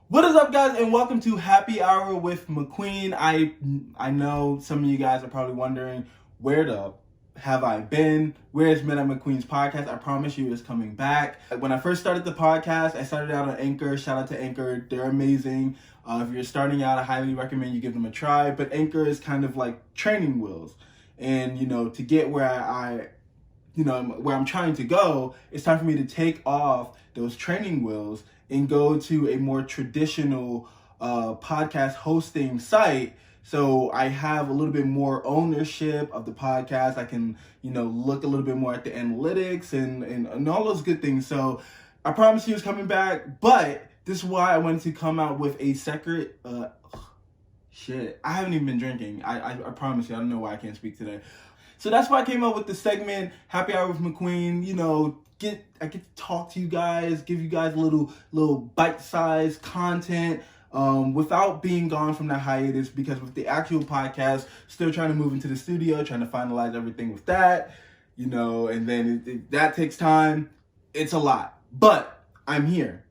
What is up, guys, and welcome to Happy Hour with McQueen. I know some of you guys are probably wondering, where the have I been? Where's Midnight at McQueen's podcast? I promise you it's coming back. When I first started the podcast, I started out on Anchor. Shout out to Anchor. They're amazing. If you're starting out, I highly recommend you give them a try. But Anchor is kind of like training wheels. And, to get where where I'm trying to go, it's time for me to take off those training wheels and go to a more traditional podcast hosting site. So I have a little bit more ownership of the podcast. I can, look a little bit more at the analytics and all those good things. So I promise you it's coming back, but this is why I wanted to come out with a secret, shit. I haven't even been drinking. I promise you, I don't know why I can't speak today. So that's why I came up with the segment, Happy Hour with McQueen. I get to talk to you guys, give you guys a little bite-sized content without being gone from the hiatus, because with the actual podcast, still trying to move into the studio, trying to finalize everything with that, and then that takes time. It's a lot, but I'm here.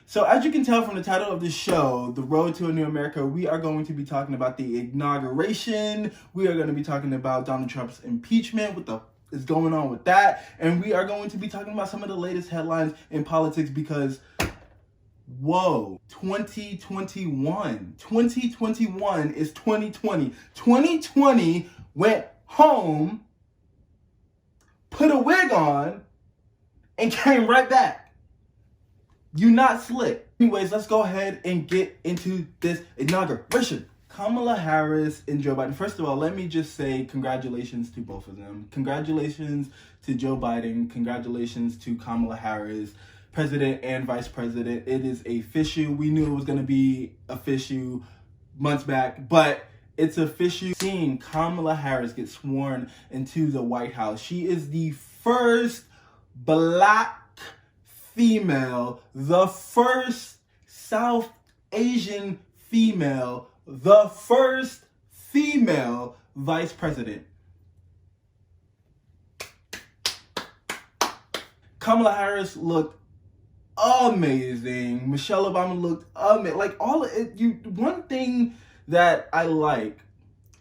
So as you can tell from the title of the show, The Road to a New America, we are going to be talking about the inauguration. We are going to be talking about Donald Trump's impeachment, what the is going on with that. And we are going to be talking about some of the latest headlines in politics because, whoa, 2021. 2021 is 2020. 2020 went home, put a wig on, and came right back. You not slick. Anyways, let's go ahead and get into this inauguration. Kamala Harris and Joe Biden. First of all, let me just say congratulations to both of them. Congratulations to Joe Biden. Congratulations to Kamala Harris, President and Vice President. It is official. We knew it was going to be official months back, but it's official. Seeing Kamala Harris get sworn into the White House. She is the first Black female, the first South Asian female, the first female vice president. Kamala Harris looked amazing. Michelle Obama looked amazing. Like all of it. One thing that I like,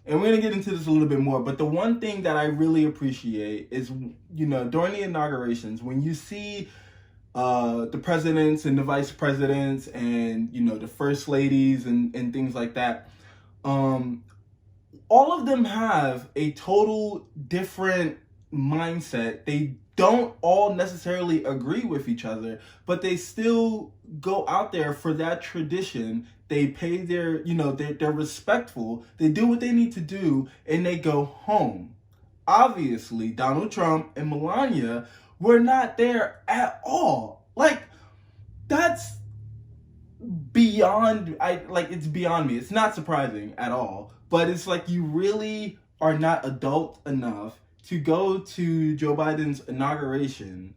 and we're gonna get into this a little bit more, but the one thing that I really appreciate is, during the inaugurations, when you see the presidents and the vice presidents and, the first ladies and things like that, all of them have a total different mindset. They don't all necessarily agree with each other, but they still go out there for that tradition. They pay their, they're respectful. They do what they need to do and they go home. Obviously, Donald Trump and Melania were not there at all. Like, that's beyond, it's beyond me. It's not surprising at all. But it's like, you really are not adult enough to go to Joe Biden's inauguration,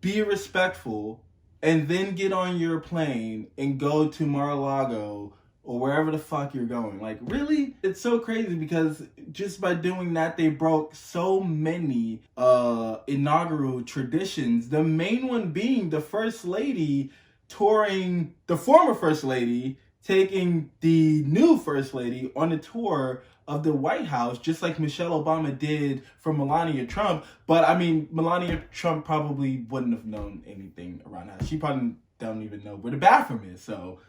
be respectful, and then get on your plane and go to Mar-a-Lago or wherever the fuck you're going. Like, really? It's so crazy because just by doing that, they broke so many inaugural traditions. The main one being the First Lady touring the former First Lady, taking the new First Lady on a tour of the White House, just like Michelle Obama did for Melania Trump. But, I mean, Melania Trump probably wouldn't have known anything around that. She probably don't even know where the bathroom is, so...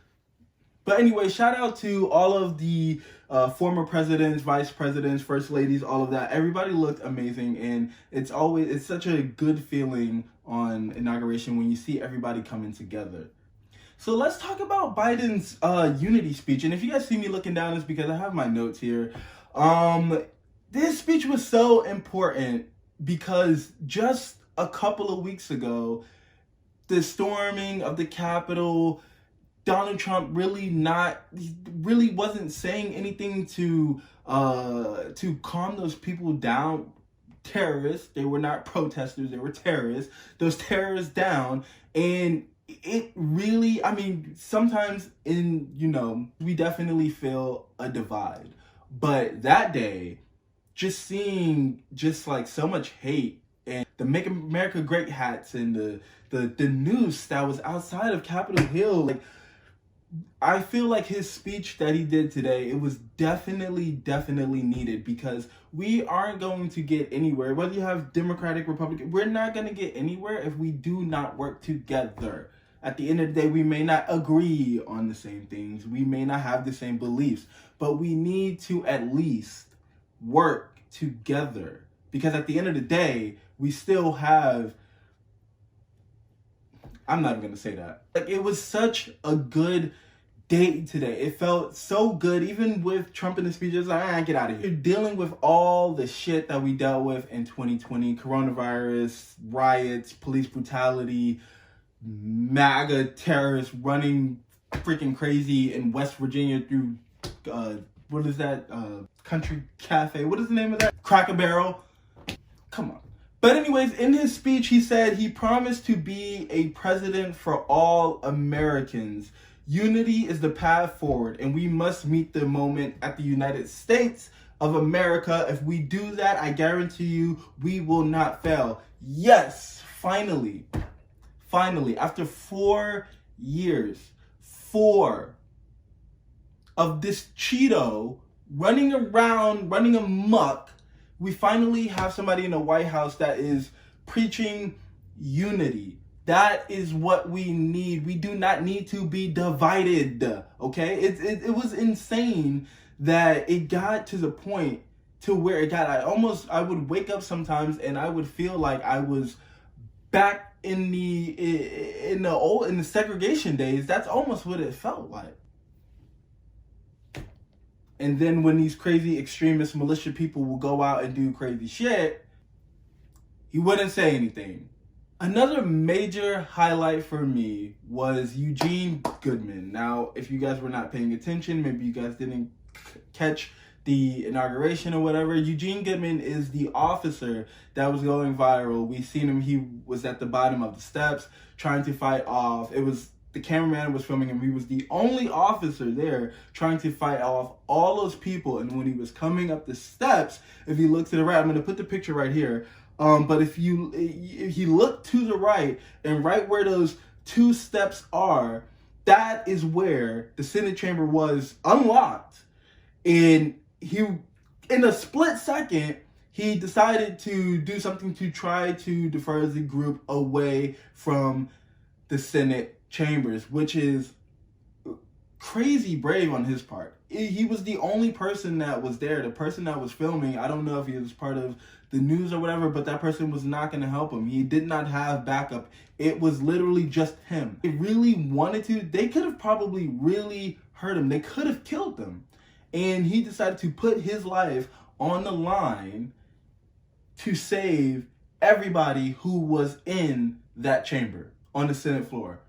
But anyway, shout out to all of the former presidents, vice presidents, first ladies, all of that. Everybody looked amazing, and it's such a good feeling on inauguration when you see everybody coming together. So let's talk about Biden's unity speech. And if you guys see me looking down, it's because I have my notes here. This speech was so important because just a couple of weeks ago, the storming of the Capitol, Donald Trump really wasn't saying anything to calm those people down. Terrorists, they were not protesters, they were terrorists. Those terrorists down, and it really, I mean, sometimes we definitely feel a divide. But that day, just seeing like so much hate and the Make America Great hats and the noose that was outside of Capitol Hill. Like, I feel like his speech that he did today, it was definitely needed, because we aren't going to get anywhere. Whether you have Democratic, Republican, we're not going to get anywhere if we do not work together. At the end of the day, we may not agree on the same things. We may not have the same beliefs, but we need to at least work together, because at the end of the day, we still have, I'm not even going to say that. Like, it was such a good day today. It felt so good, even with Trump in the speeches. Like, get out of here. You're dealing with all the shit that we dealt with in 2020, coronavirus, riots, police brutality, MAGA terrorists running freaking crazy in West Virginia through, what is that, Country Cafe? What is the name of that? Cracker Barrel? Come on. But anyways, in his speech, he said he promised to be a president for all Americans. Unity is the path forward, and we must meet the moment at the United States of America. If we do that, I guarantee you, we will not fail. Yes, finally, after 4 years, 4 of this Cheeto running around, running amok, we finally have somebody in the White House that is preaching unity. That is what we need. We do not need to be divided, okay? It was insane that it got to the point to where it got. I would wake up sometimes and I would feel like I was back in the segregation days. That's almost what it felt like. And then when these crazy extremist militia people will go out and do crazy shit, he wouldn't say anything. Another major highlight for me was Eugene Goodman. Now, if you guys were not paying attention, maybe you guys didn't catch the inauguration or whatever, Eugene Goodman is the officer that was going viral. We seen him, he was at the bottom of the steps trying to fight off. The cameraman was filming him. He was the only officer there trying to fight off all those people. And when he was coming up the steps, if you look to the right, I'm going to put the picture right here. But if you look to the right, and right where those 2 steps are, that is where the Senate chamber was unlocked. And he, in a split second, he decided to do something to try to defer the group away from the Senate chambers, which is crazy brave on his part. He was the only person that was there. The person that was filming, I don't know if he was part of the news or whatever, but that person was not going to help him. He did not have backup. It was literally just him. They really wanted to. They could have probably really hurt him. They could have killed him. And he decided to put his life on the line to save everybody who was in that chamber on the Senate floor.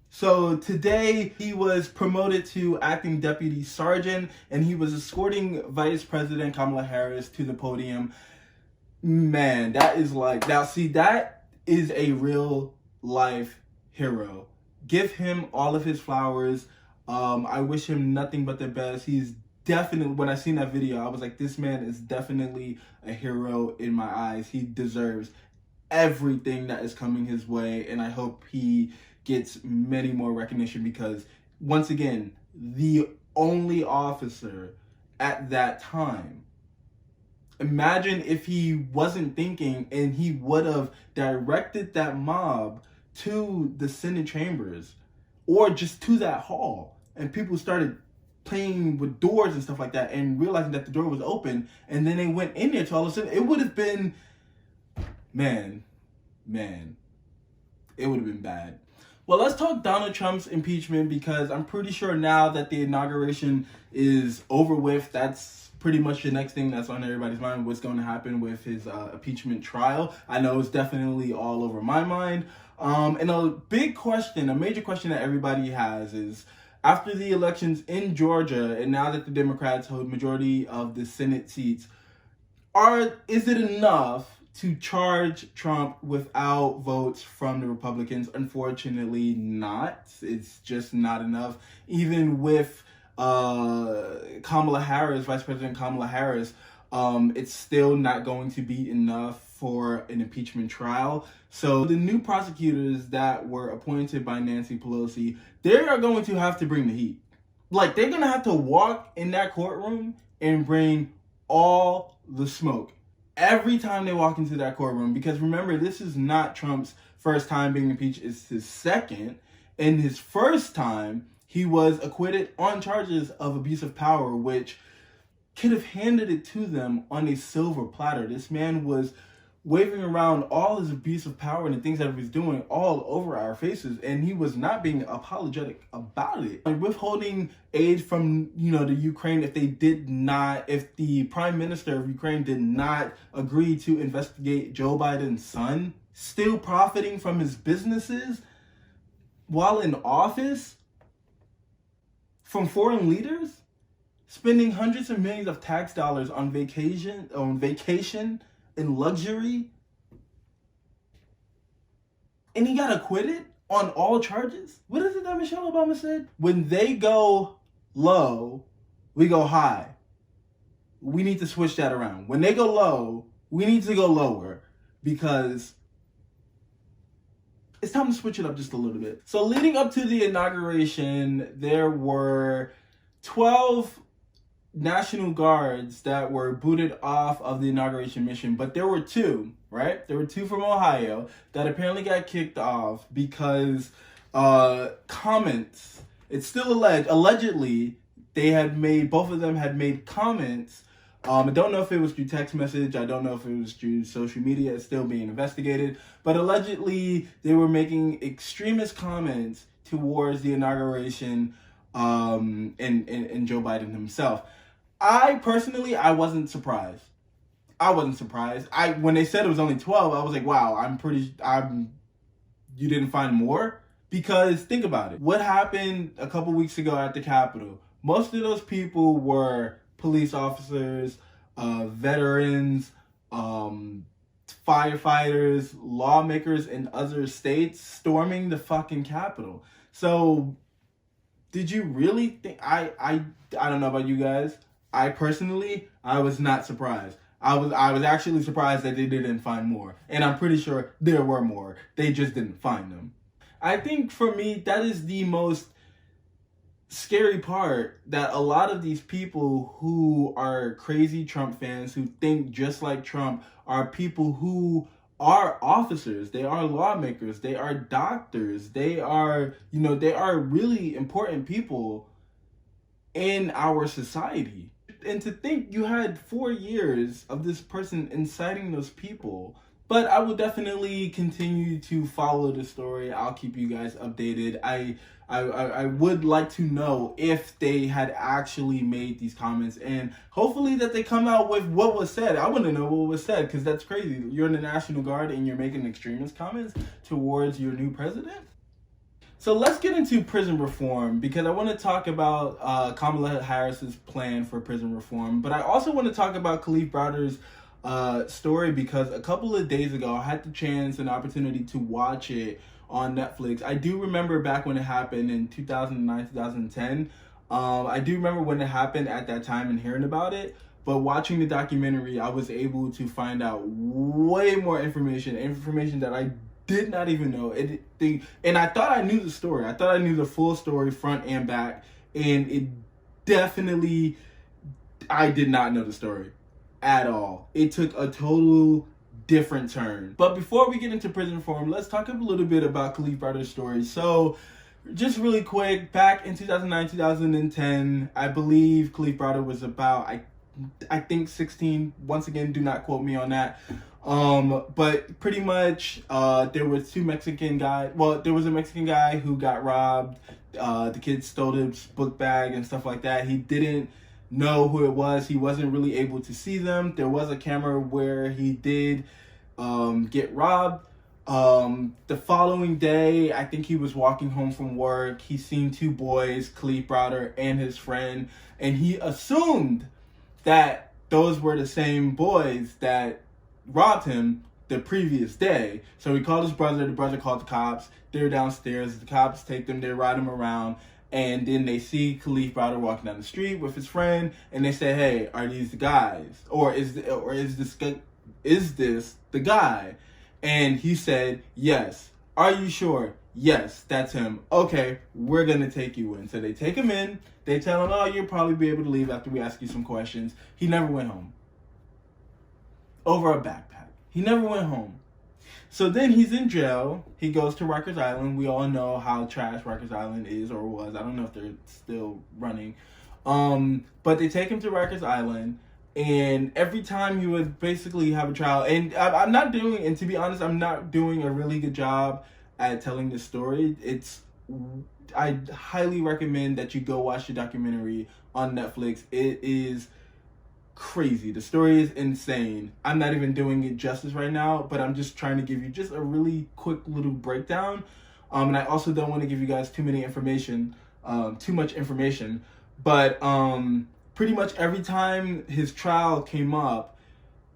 So today he was promoted to acting deputy sergeant, and he was escorting Vice President Kamala Harris to the podium. Man, that is like, now see, that is a real life hero. Give him all of his flowers. I wish him nothing but the best. He's definitely, when I seen that video, I was like, this man is definitely a hero in my eyes. He deserves everything that is coming his way, and I hope he gets many more recognition, because once again, the only officer at that time. Imagine if he wasn't thinking and he would have directed that mob to the Senate chambers or just to that hall, and people started playing with doors and stuff like that and realizing that the door was open, and then they went in there to all of a sudden, it would have been, man, it would have been bad. Well, let's talk Donald Trump's impeachment, because I'm pretty sure now that the inauguration is over with, that's pretty much the next thing that's on everybody's mind, what's going to happen with his impeachment trial. I know it's definitely all over my mind. And a big question, a major question that everybody has is, after the elections in Georgia, and now that the Democrats hold majority of the Senate seats, is it enough to charge Trump without votes from the Republicans? Unfortunately not. It's just not enough. Even with Kamala Harris, Vice President Kamala Harris, it's still not going to be enough for an impeachment trial. So the new prosecutors that were appointed by Nancy Pelosi, they are going to have to bring the heat. Like, they're going to have to walk in that courtroom and bring all the smoke every time they walk into that courtroom. Because remember, this is not Trump's first time being impeached. It's his second. And his first time, he was acquitted on charges of abuse of power, which could have handed it to them on a silver platter. This man was waving around all his abuse of power and the things that he was doing all over our faces, and he was not being apologetic about it. Like withholding aid from, the Ukraine, if the Prime Minister of Ukraine did not agree to investigate Joe Biden's son, still profiting from his businesses while in office from foreign leaders, spending hundreds of millions of tax dollars on vacation and luxury, and he got acquitted on all charges. What is it that Michelle Obama said? When they go low, we go high. We need to switch that around. When they go low, we need to go lower, because it's time to switch it up just a little bit. So leading up to the inauguration, there were 12 National Guards that were booted off of the inauguration mission, but there were two, right? There were two from Ohio that apparently got kicked off because comments, it's still allegedly, both of them had made comments. I don't know if it was through text message. I don't know if it was through social media. It's still being investigated. But allegedly, they were making extremist comments towards the inauguration and Joe Biden himself. I personally wasn't surprised. When they said it was only 12, I was like, wow, you didn't find more? Because think about it. What happened a couple weeks ago at the Capitol? Most of those people were police officers, veterans, firefighters, lawmakers in other states storming the fucking Capitol. So did you really think, I don't know about you guys. I was not surprised. I was actually surprised that they didn't find more. And I'm pretty sure there were more. They just didn't find them. I think for me, that is the most scary part, that a lot of these people who are crazy Trump fans, who think just like Trump, are people who are officers, they are lawmakers, they are doctors, they are really important people in our society. And to think you had 4 years of this person inciting those people. But I will definitely continue to follow the story. I'll keep you guys updated. I would like to know if they had actually made these comments, and hopefully that they come out with what was said. I want to know what was said, because that's crazy. You're in the National Guard and you're making extremist comments towards your new president. So let's get into prison reform, because I want to talk about Kamala Harris's plan for prison reform. But I also want to talk about Khalid Browder's story, because a couple of days ago I had the chance and opportunity to watch it on Netflix. I do remember back when it happened in 2009, 2010. I do remember when it happened at that time and hearing about it. But watching the documentary, I was able to find out way more information that I did not even know. And I thought I knew the story. I thought I knew the full story, front and back. And it definitely, I did not know the story at all. It took a total different turn. But before we get into prison reform, let's talk a little bit about Khalid Browder's story. So just really quick, back in 2009, 2010, I believe Khalid Browder was about, I think 16. Once again, do not quote me on that. But pretty much, there was a Mexican guy who got robbed. The kid stole his book bag and stuff like that. He didn't know who it was. He wasn't really able to see them. There was a camera where he did get robbed. The following day, I think he was walking home from work. He seen two boys, Khalid Browder and his friend, and he assumed that those were the same boys that robbed him the previous day. So he called his brother. The brother called the cops. They're downstairs. The cops take them. They ride him around. And then they see Khalid Browder walking down the street with his friend, and they say, "Hey, are these the guys? Or is this is this the guy? And he said, yes. Are you sure? Yes, that's him. Okay, we're going to take you in. So they take him in. They tell him, oh, you'll probably be able to leave after we ask you some questions. He never went home. Over a backpack. He never went home. So then he's in jail. He goes to Rikers Island. We all know how trash Rikers Island is or was. I don't know if they're still running. But they take him to Rikers Island. And every time he would basically have a trial. And I'm not doing, and to be honest, I'm not doing a really good job at telling this story. I highly recommend that you go watch the documentary on Netflix. It is crazy. The story is insane. I'm not even doing it justice right now, but I'm just trying to give you just a really quick little breakdown. And I also don't want to give you guys too much information. But pretty much every time his trial came up,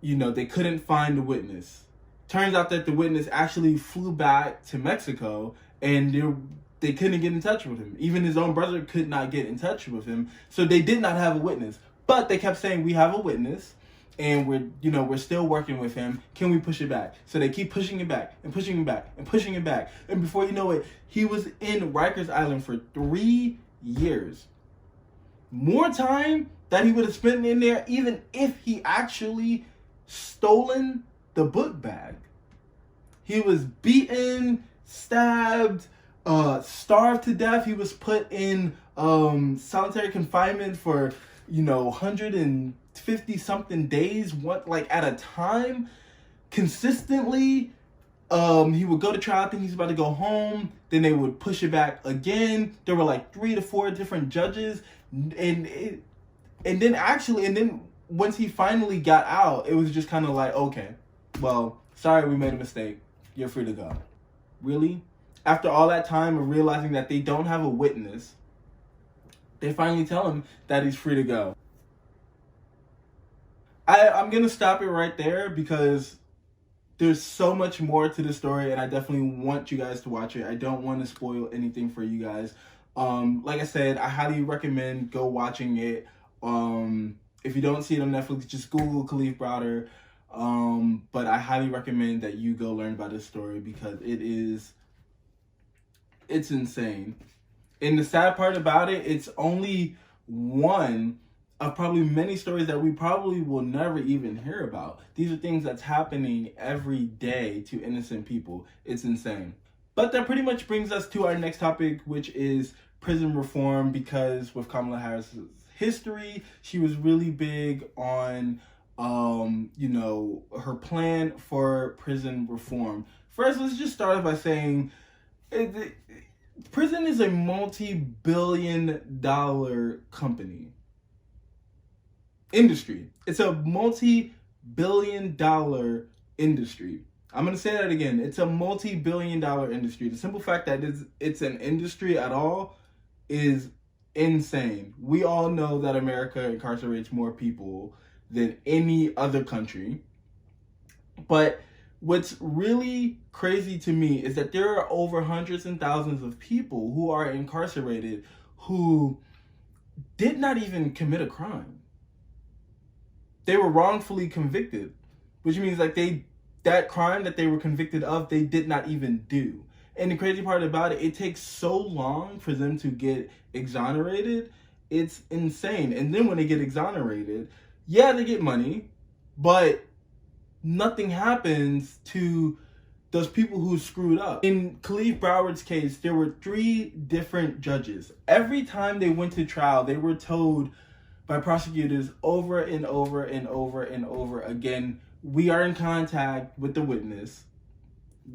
they couldn't find a witness. Turns out that the witness actually flew back to Mexico, and they couldn't get in touch with him. Even his own brother could not get in touch with him. So they did not have a witness. But they kept saying, we have a witness, and we're still working with him. Can we push it back? So they keep pushing it back and pushing it back and pushing it back. And before you know it, he was in Rikers Island for 3 years. More time that he would have spent in there, even if he actually stolen the book bag. He was beaten, stabbed, starved to death. He was put in solitary confinement for 150 something days, at a time, consistently. He would go to trial, think he's about to go home, then they would push it back again. There were 3 to 4 different judges, and then once he finally got out, it was just kind of like, okay, well, sorry, we made a mistake. You're free to go. Really? After all that time of realizing that they don't have a witness, they finally tell him that he's free to go. I'm going to stop it right there because there's so much more to the story, and I definitely want you guys to watch it. I don't want to spoil anything for you guys. Like I said, I highly recommend go watching it. If you don't see it on Netflix, just Google Khalid Browder. But I highly recommend that you go learn about this story because it's insane. And the sad part about it, it's only one of probably many stories that we probably will never even hear about. These are things that's happening every day to innocent people. It's insane. But that pretty much brings us to our next topic, which is prison reform, because with Kamala Harris's history, she was really big on, her plan for prison reform. First, let's just start off by saying prison is a multi-billion-dollar industry. It's a multi-billion-dollar industry. I'm going to say that again. It's a multi-billion-dollar industry. The simple fact that it's an industry at all is insane. We all know that America incarcerates more people than any other country. But what's really crazy to me is that there are over hundreds and thousands of people who are incarcerated who did not even commit a crime. They were wrongfully convicted, which means that crime that they were convicted of, they did not even do. And the crazy part about it takes so long for them to get exonerated. It's insane. And then when they get exonerated, yeah, they get money, but nothing happens to those people who screwed up. In Khalid Broward's case, there were 3 different judges. Every time they went to trial, they were told by prosecutors over and over and over and over again, we are in contact with the witness.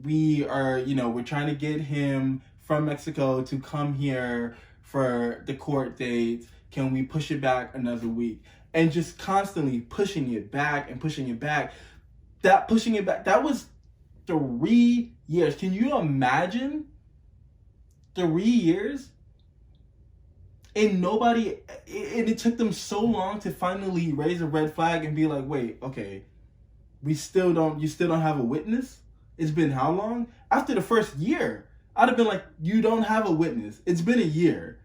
We are, we're trying to get him from Mexico to come here for the court date. Can we push it back another week? And just constantly pushing it back and pushing it back. That pushing it back, that was 3 years. Can you imagine 3 years? And it took them so long to finally raise a red flag and be like, wait, okay, you still don't have a witness? It's been how long? After the first year, I'd have been like, you don't have a witness. It's been a year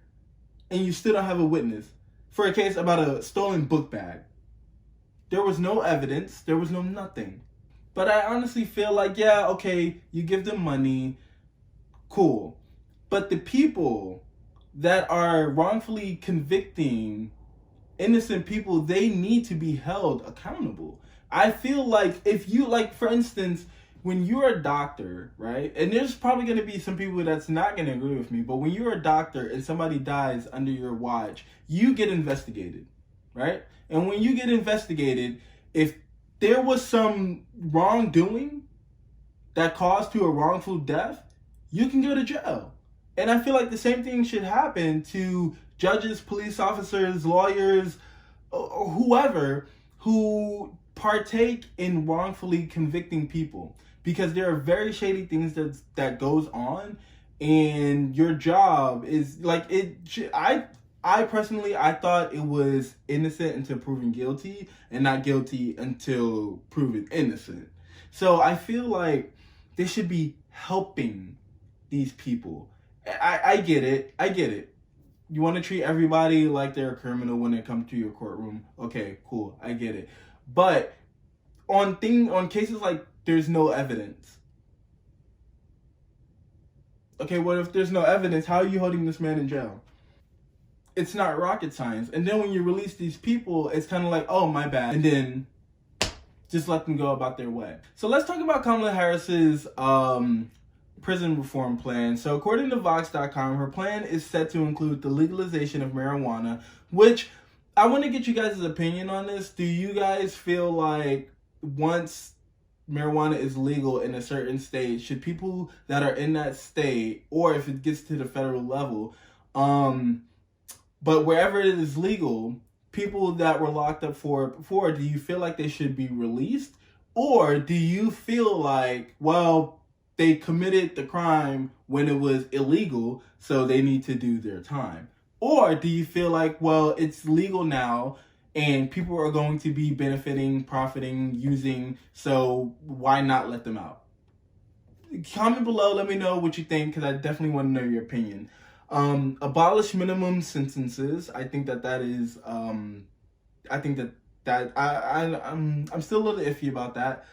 and you still don't have a witness for a case about a stolen book bag. There was no evidence. There was no nothing. But I honestly feel like, yeah, okay, you give them money, cool. But the people that are wrongfully convicting innocent people, they need to be held accountable. I feel like if you, like, for instance, when you're a doctor, right? And there's probably going to be some people that's not going to agree with me, but when you're a doctor and somebody dies under your watch, you get investigated, right? And when you get investigated, if there was some wrongdoing that caused to a wrongful death, you can go to jail. And I feel like the same thing should happen to judges, police officers, lawyers, or whoever who partake in wrongfully convicting people, because there are very shady things that goes on, and your job is like it. I personally, I thought it was innocent until proven guilty, and not guilty until proven innocent. So I feel like they should be helping these people. I get it. I get it. You want to treat everybody like they're a criminal when they come to your courtroom. Okay, cool. I get it. But on cases like there's no evidence. Okay, what if there's no evidence? How are you holding this man in jail? It's not rocket science. And then when you release these people, it's kind of like, oh, my bad. And then just let them go about their way. So let's talk about Kamala Harris's prison reform plan. So according to Vox.com, her plan is set to include the legalization of marijuana, which I want to get you guys' opinion on this. Do you guys feel like once marijuana is legal in a certain state, should people that are in that state, or if it gets to the federal level, but wherever it is legal, people that were locked up for it before, do you feel like they should be released? Or do you feel like, well, they committed the crime when it was illegal, so they need to do their time? Or do you feel like, well, it's legal now and people are going to be benefiting, profiting, using, so why not let them out? Comment below, let me know what you think, because I definitely want to know your opinion. Abolish minimum sentences. I think that is, I think that I'm still a little iffy about that.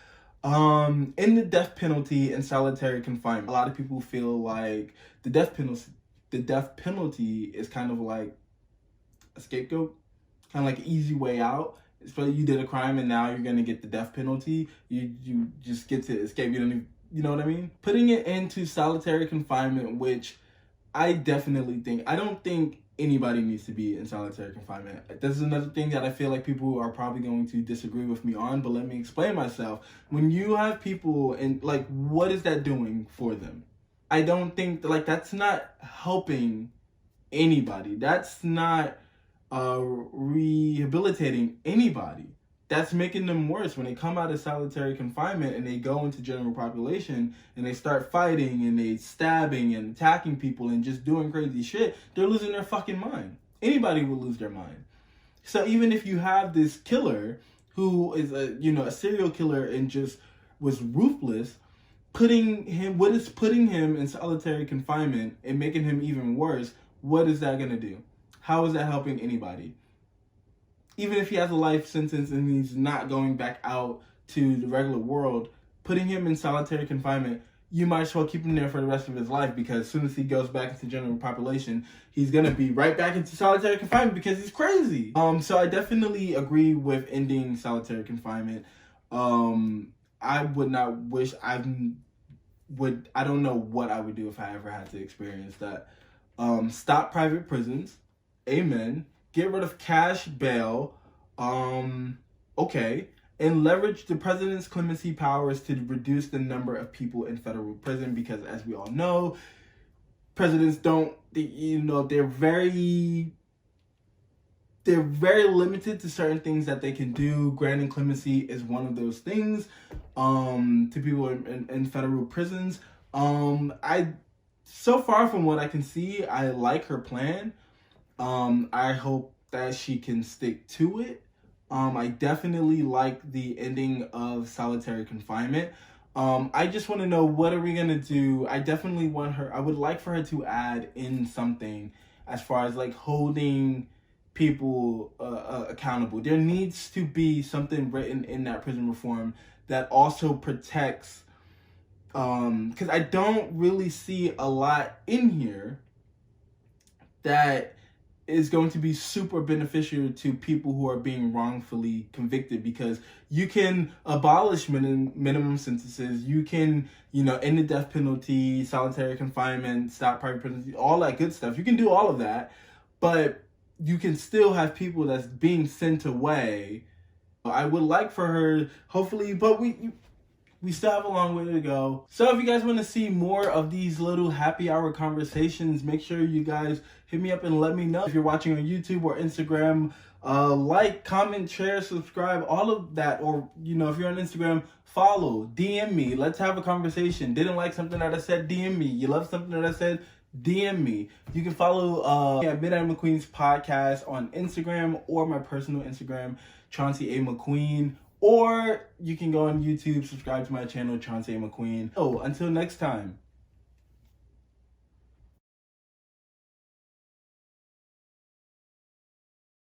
In the death penalty and solitary confinement, a lot of people feel like the death penalty is kind of like a scapegoat, kind of like an easy way out. Especially you did a crime and now you're gonna get the death penalty. You just get to escape. You don't even, you know what I mean? Putting it into solitary confinement, which I definitely think, I don't think anybody needs to be in solitary confinement. This is another thing that I feel like people are probably going to disagree with me on, but let me explain myself. When you have people and like, what is that doing for them? I don't think like that's not helping anybody. That's not rehabilitating anybody. That's making them worse. When they come out of solitary confinement and they go into general population and they start fighting and they stabbing and attacking people and just doing crazy shit, they're losing their fucking mind. Anybody will lose their mind. So even if you have this killer who is a serial killer and just was ruthless, putting him in solitary confinement and making him even worse, what is that gonna do? How is that helping anybody? Even if he has a life sentence and he's not going back out to the regular world, putting him in solitary confinement, you might as well keep him there for the rest of his life, because as soon as he goes back into general population, he's going to be right back into solitary confinement because he's crazy. So I definitely agree with ending solitary confinement. I would not wish I don't know what I would do if I ever had to experience that. Stop private prisons. Amen. Get rid of cash bail, okay, and leverage the president's clemency powers to reduce the number of people in federal prison, because as we all know, presidents they're very limited to certain things that they can do. Granting clemency is one of those things, to people in federal prisons. So far from what I can see, I like her plan. I hope that she can stick to it. I definitely like the ending of solitary confinement. I just want to know, what are we going to do? I would like for her to add in something as far as like holding people accountable. There needs to be something written in that prison reform that also protects, because I don't really see a lot in here that is going to be super beneficial to people who are being wrongfully convicted, because you can abolish minimum sentences, you can, end the death penalty, solitary confinement, stop private prisons, all that good stuff. You can do all of that, but you can still have people that's being sent away. I would like for her, hopefully, but we still have a long way to go. So if you guys want to see more of these little happy hour conversations, make sure you guys hit me up and let me know. If you're watching on YouTube or Instagram, like, comment, share, subscribe, all of that. Or, if you're on Instagram, follow, DM me. Let's have a conversation. Didn't like something that I said, DM me. You love something that I said, DM me. You can follow Midnight At McQueens podcast on Instagram or my personal Instagram, Chauncey A. McQueen. Or you can go on YouTube, subscribe to my channel, Chauncey A. McQueen. So until next time.